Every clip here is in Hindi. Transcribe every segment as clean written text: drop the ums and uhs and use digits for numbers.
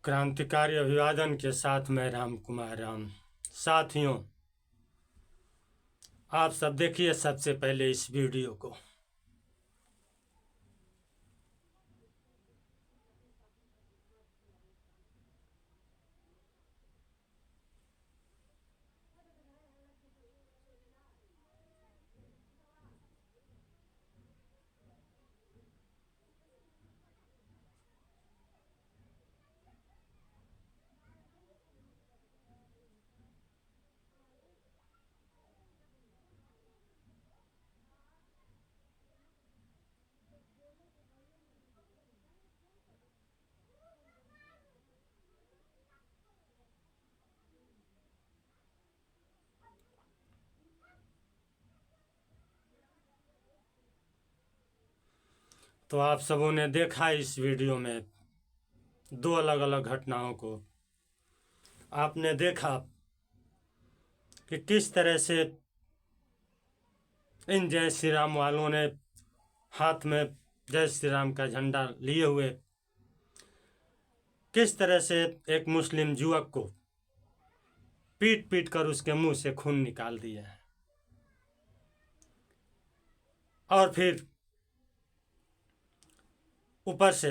क्रांतिकारी अभिवादन के साथ मैं राम कुमार राम। साथियों, आप सब देखिए सबसे पहले इस वीडियो को। तो आप सबों ने देखा इस वीडियो में दो अलग अलग घटनाओं को। आपने देखा कि किस तरह से इन जय श्री राम वालों ने हाथ में जय श्री राम का झंडा लिए हुए किस तरह से एक मुस्लिम युवक को पीट पीट कर उसके मुंह से खून निकाल दिए हैं। और फिर ऊपर से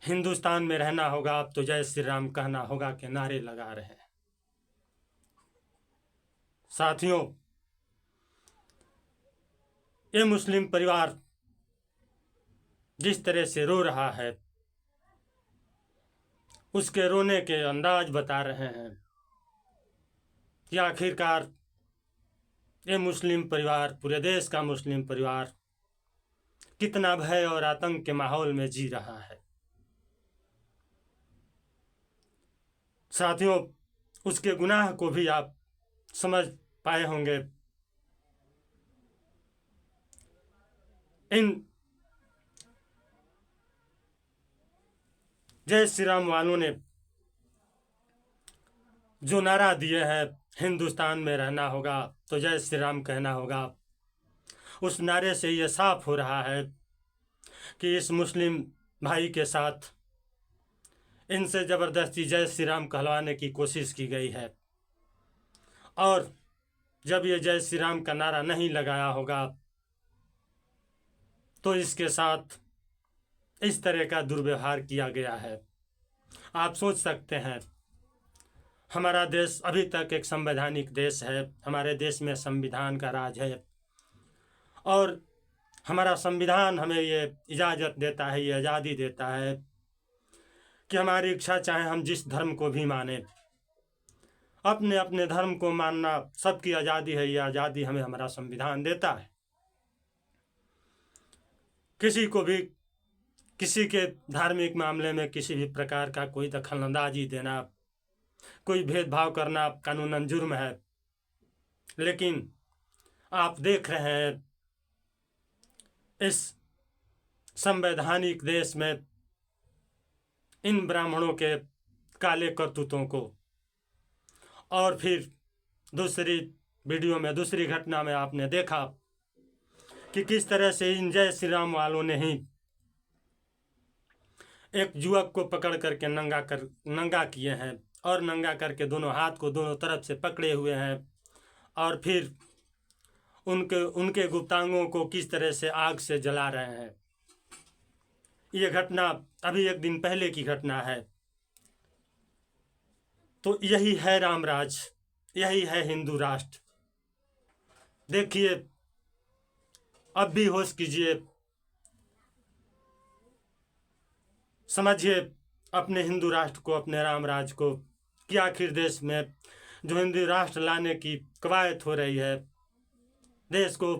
हिंदुस्तान में रहना होगा, अब तो जय श्री राम कहना होगा के नारे लगा रहे हैं। साथियों, ये मुस्लिम परिवार जिस तरह से रो रहा है, उसके रोने के अंदाज बता रहे हैं कि आखिरकार ये मुस्लिम परिवार, पूरे देश का मुस्लिम परिवार कितना भय और आतंक के माहौल में जी रहा है। साथियों, उसके गुनाह को भी आप समझ पाए होंगे। इन जय श्री राम वालों ने जो नारा दिए हैं, हिंदुस्तान में रहना होगा तो जय श्री राम कहना होगा, उस नारे से ये साफ हो रहा है कि इस मुस्लिम भाई के साथ इनसे ज़बरदस्ती जय श्री राम कहलवाने की कोशिश की गई है। और जब ये जय श्री राम का नारा नहीं लगाया होगा तो इसके साथ इस तरह का दुर्व्यवहार किया गया है। आप सोच सकते हैं, हमारा देश अभी तक एक संवैधानिक देश है, हमारे देश में संविधान का राज है और हमारा संविधान हमें ये इजाज़त देता है, ये आज़ादी देता है कि हमारी इच्छा चाहे हम जिस धर्म को भी माने, अपने अपने धर्म को मानना सबकी आज़ादी है। ये आज़ादी हमें हमारा संविधान देता है। किसी को भी किसी के धार्मिक मामले में किसी भी प्रकार का कोई दखलंदाजी देना, कोई भेदभाव करना कानूनन जुर्म है। लेकिन आप देख रहे हैं इस संवैधानिक देश में इन ब्राह्मणों के काले करतूतों को। और फिर दूसरी वीडियो में, दूसरी घटना में आपने देखा कि किस तरह से इन जय श्री राम वालों ने ही एक युवक को पकड़ करके नंगा किए हैं और नंगा करके दोनों हाथ को दोनों तरफ से पकड़े हुए हैं और फिर उनके गुप्तांगों को किस तरह से आग से जला रहे हैं। ये घटना अभी एक दिन पहले की घटना है। तो यही है रामराज, यही है हिंदू राष्ट्र। देखिए, अब भी होश कीजिए, समझिए अपने हिंदू राष्ट्र को, अपने रामराज को, कि आखिर देश में जो हिंदू राष्ट्र लाने की कवायद हो रही है, देश को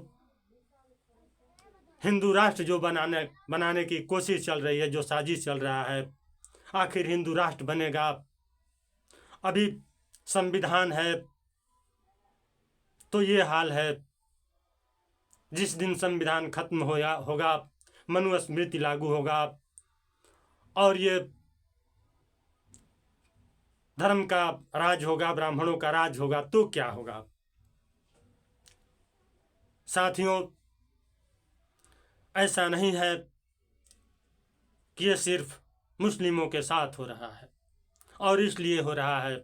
हिंदू राष्ट्र जो बनाने की कोशिश चल रही है, जो साजिश चल रहा है, आखिर हिंदू राष्ट्र बनेगा। अभी संविधान है तो ये हाल है, जिस दिन संविधान खत्म होगा, मनुस्मृति लागू होगा और ये धर्म का राज होगा, ब्राह्मणों का राज होगा, तो क्या होगा। साथियों, ऐसा नहीं है कि ये सिर्फ मुस्लिमों के साथ हो रहा है। और इसलिए हो रहा है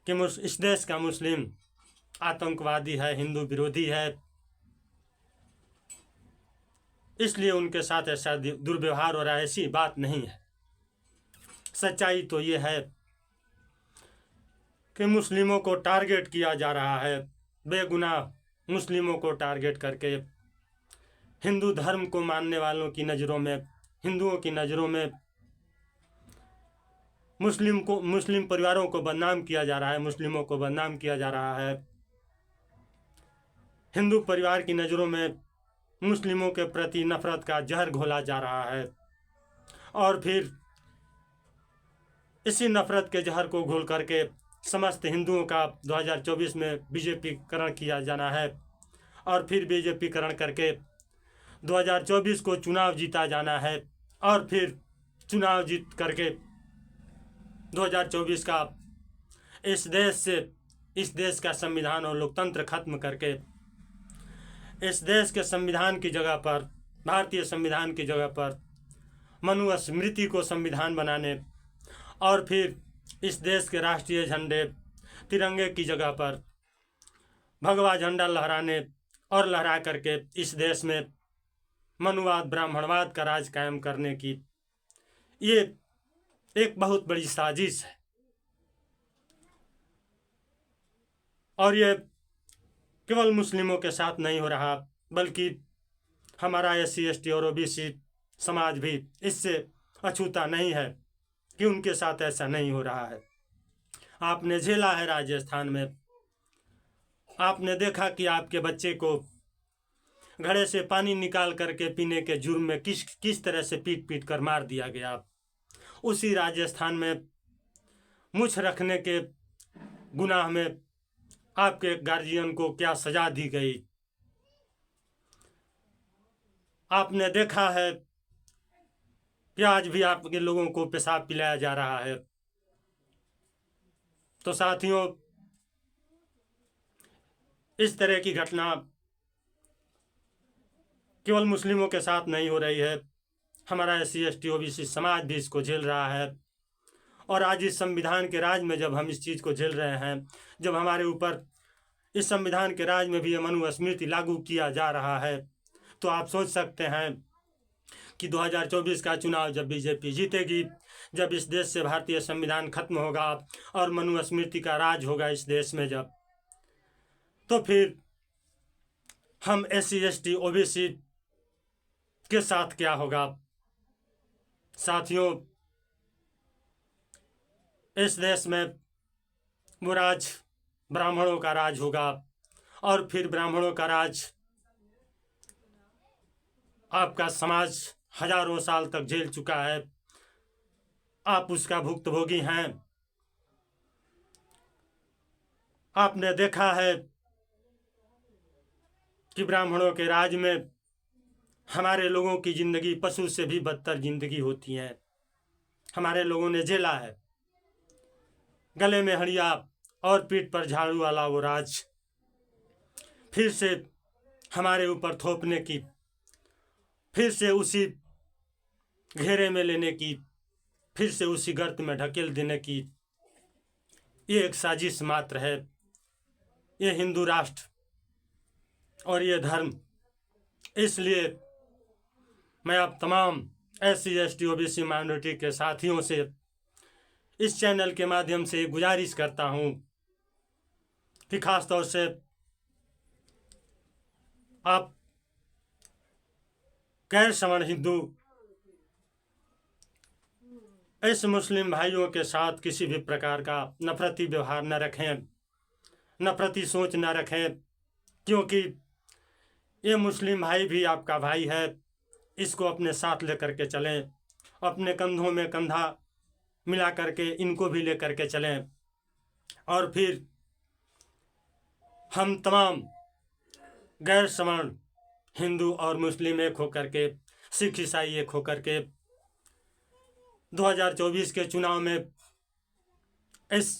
कि इस देश का मुस्लिम आतंकवादी है, हिंदू विरोधी है, इसलिए उनके साथ ऐसा दुर्व्यवहार हो रहा है। ऐसी बात नहीं है। सच्चाई तो ये है कि मुस्लिमों को टारगेट किया जा रहा है, बेगुनाह मुस्लिमों को टारगेट करके हिंदू धर्म को मानने वालों की नज़रों में, हिंदुओं की नज़रों में मुस्लिम परिवारों को बदनाम किया जा रहा है, मुस्लिमों को बदनाम किया जा रहा है। हिंदू परिवार की नज़रों में मुस्लिमों के प्रति नफरत का जहर घोला जा रहा है और फिर इसी नफरत के जहर को घोल करके समस्त हिंदुओं का 2024 में बीजेपीकरण किया जाना है और फिर बीजेपीकरण करके 2024 को चुनाव जीता जाना है और फिर चुनाव जीत करके 2024 का इस देश का संविधान और लोकतंत्र खत्म करके इस देश के संविधान की जगह पर, भारतीय संविधान की जगह पर मनुस्मृति को संविधान बनाने और फिर इस देश के राष्ट्रीय झंडे तिरंगे की जगह पर भगवा झंडा लहराने और लहरा करके इस देश में मनुवाद, ब्राह्मणवाद का राज कायम करने की ये एक बहुत बड़ी साजिश है। और ये केवल मुस्लिमों के साथ नहीं हो रहा, बल्कि हमारा SC ST और OBC समाज भी इससे अछूता नहीं है कि उनके साथ ऐसा नहीं हो रहा है। आपने झेला है राजस्थान में, आपने देखा कि आपके बच्चे को घड़े से पानी निकाल करके पीने के जुर्म में किस तरह से पीट पीट कर मार दिया गया। उसी राजस्थान में मुछ रखने के गुनाह में आपके गार्जियन को क्या सजा दी गई। आपने देखा है कि आज भी आपके लोगों को पेशाब पिलाया जा रहा है। तो साथियों, इस तरह की घटना केवल मुस्लिमों के साथ नहीं हो रही है, हमारा SC ST OBC समाज भी इसको झेल रहा है। और आज इस संविधान के राज में जब हम इस चीज़ को झेल रहे हैं, जब हमारे ऊपर इस संविधान के राज में भी ये मनुस्मृति लागू किया जा रहा है, तो आप सोच सकते हैं कि 2024 का चुनाव जब बीजेपी जीतेगी, जब इस देश से भारतीय संविधान खत्म होगा और मनुस्मृति का राज होगा इस देश में, जब तो फिर हम SC ST OBC के साथ क्या होगा। साथियों, इस देश में वो राज ब्राह्मणों का राज होगा और फिर ब्राह्मणों का राज आपका समाज हजारों साल तक झेल चुका है, आप उसका भुक्तभोगी हैं। आपने देखा है कि ब्राह्मणों के राज में हमारे लोगों की जिंदगी पशु से भी बदतर जिंदगी होती है। हमारे लोगों ने झेला है गले में हड़िया और पीठ पर झाड़ू वाला वो राज फिर से हमारे ऊपर थोपने की, फिर से उसी घेरे में लेने की, फिर से उसी गर्त में ढकेल देने की, ये एक साजिश मात्र है। ये हिंदू राष्ट्र और ये धर्म, इसलिए मैं आप तमाम SC ST OBC माइनॉरिटी के साथियों से इस चैनल के माध्यम से गुजारिश करता हूँ कि खास तौर से आप गैर सवर्ण हिंदू इस मुस्लिम भाइयों के साथ किसी भी प्रकार का नफरती व्यवहार न रखें, नफरती सोच न रखें, क्योंकि ये मुस्लिम भाई भी आपका भाई है। इसको अपने साथ लेकर के चलें, अपने कंधों में कंधा मिला करके इनको भी लेकर के चलें और फिर हम तमाम गैर सवर्ण हिंदू और मुस्लिम एक होकर के, सिख ईसाई एक होकर के 2024 के चुनाव में इस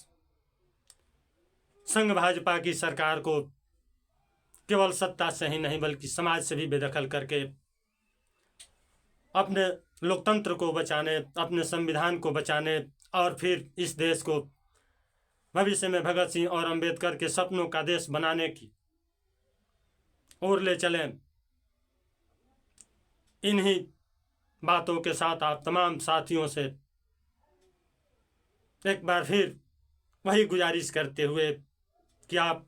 संघ भाजपा की सरकार को केवल सत्ता से ही नहीं बल्कि समाज से भी बेदखल करके अपने लोकतंत्र को बचाने, अपने संविधान को बचाने और फिर इस देश को भविष्य में भगत सिंह और अंबेडकर के सपनों का देश बनाने की ओर ले चलें। इन्हीं बातों के साथ आप तमाम साथियों से एक बार फिर वही गुजारिश करते हुए कि आप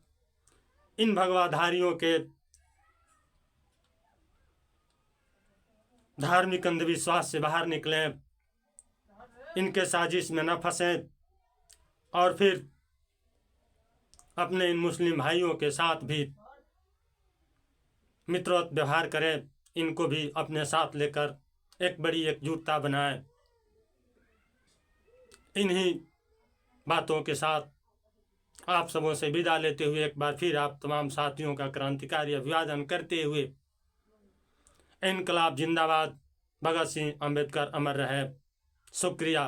इन भगवाधारियों के धार्मिक अंधविश्वास से बाहर निकलें, इनके साजिश में न फंसें और फिर अपने इन मुस्लिम भाइयों के साथ भी मित्रवत व्यवहार करें, इनको भी अपने साथ लेकर एक बड़ी एकजुटता बनाएं। इन्हीं बातों के साथ आप सबों से विदा लेते हुए एक बार फिर आप तमाम साथियों का क्रांतिकारी अभिवादन करते हुए इनकलाब जिंदाबाद, भगत सिंह, अंबेडकर अमर रहे। शुक्रिया।